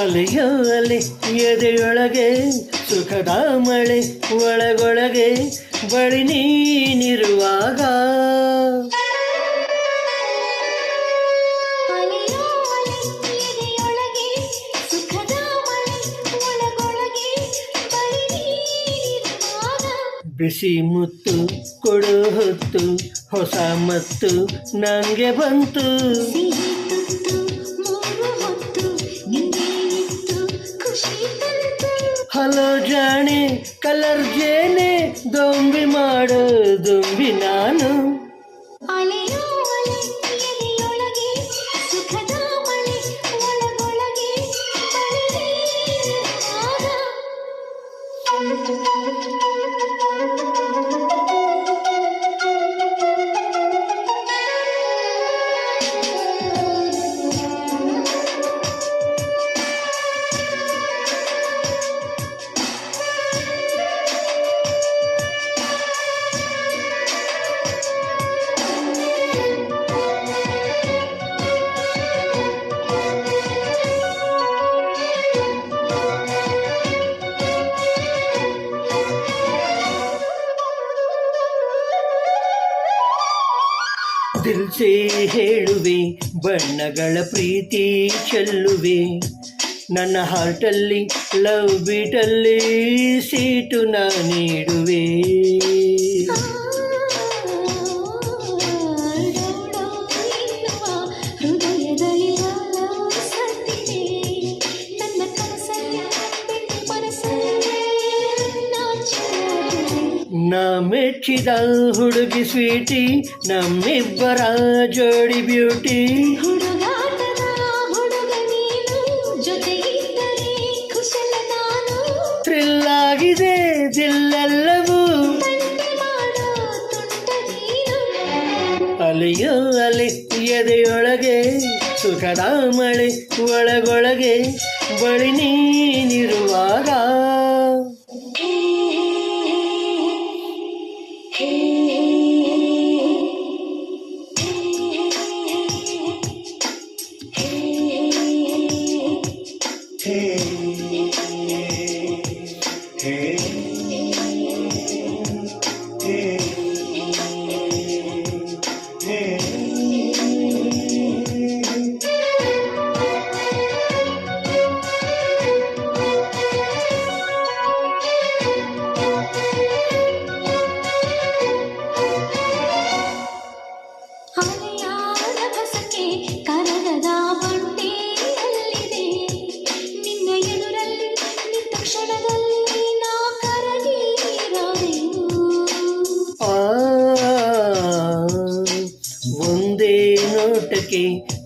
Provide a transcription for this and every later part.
ಅಲೆಯೋ ಅಲೆ ಎದೆಯೊಳಗೆ ಸುಖದ ಮಳೆ ಒಳಗೊಳಗೆ ಬಳಿ ನೀನಿರುವಾಗ ಬಿಸಿ ಮುತ್ತು ಕೊಡು ಹೊತ್ತು ಹೊಸ ಮತ್ತು ನಂಗೆ ಬಂತು ಹಲೋ ಜಾಣೆ ಕಲರ್ ಜೇನೆ ದೊಂಬಿ ಮಾಡೋ ದೊಂಬಿ ನಾನು ದಿಲ್ಸೆ ಹೇಳುವೆ ಬಣ್ಣಗಳ ಪ್ರೀತಿ ಚೆಲ್ಲುವೆ ನನ್ನ ಹಾರ್ಟಲ್ಲಿ ಲವ್ ಬೀಟಲ್ಲಿ ಸೀಟು ನಾ ನೀಡುವೆ ನಾ ಮೆಚ್ಚಿದ ಹುಡುಗಿ ಸ್ವೀಟಿ ನಮ್ಮಿಬ್ಬರ ಜೋಡಿ ಬ್ಯೂಟಿ ಥ್ರಿಲ್ ಆಗಿದೆ ದಿಲ್ಲೆಲ್ಲವೂ ಅಲೆಯೋ ಅಲೆ ಎದೆಯೊಳಗೆ ಸುಖದ ಮಳೆ ಒಳಗೊಳಗೆ ಬಳಿ ನೀನಿರುವಾಗ ಒಂದೇ ನೋಟಕ್ಕೆ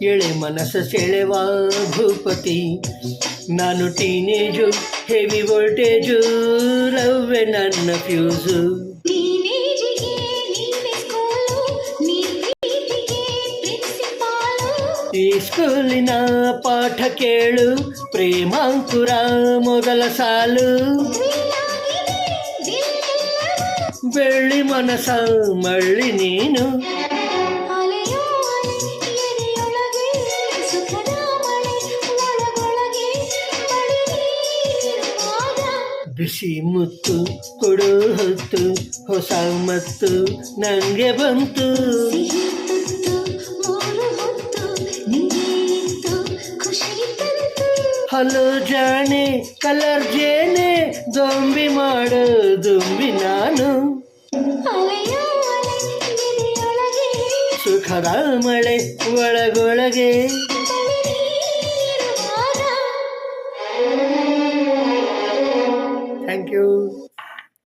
ಎಳೆ ಮನಸ್ಸು ಸೆಳೆವ ಭೂಪತಿ ನಾನು ಟೀನೇಜು ಹೆವಿ ವೋಲ್ಟೇಜು ಲವ್ವೆ ನನ್ನ ಫ್ಯೂಸು ಈ ಸ್ಕೂಲಿನ ಪಾಠ ಕೇಳು ಪ್ರೇಮಾಂಕುರ ಮೊದಲ ಸಾಲು ಬೆಳ್ಳಿ ಮನಸ ಮಳ್ಳಿ ನೀನು ಬಿಸಿ ಮುತ್ತು ಕೊಡು ಹೊತ್ತು ಹೊಸ ಮತ್ತು ನಂಗೆ ಬಂತು ಹಲೋ ಜಾಣೆ ಕಲರ್ ಜೇನೆ ದೊಂಬಿ ಮಾಡೋ ದೊಂಬಿ ನಾನು ಸುಖದ ಮಳೆ ಒಳಗೊಳಗೆ ಯು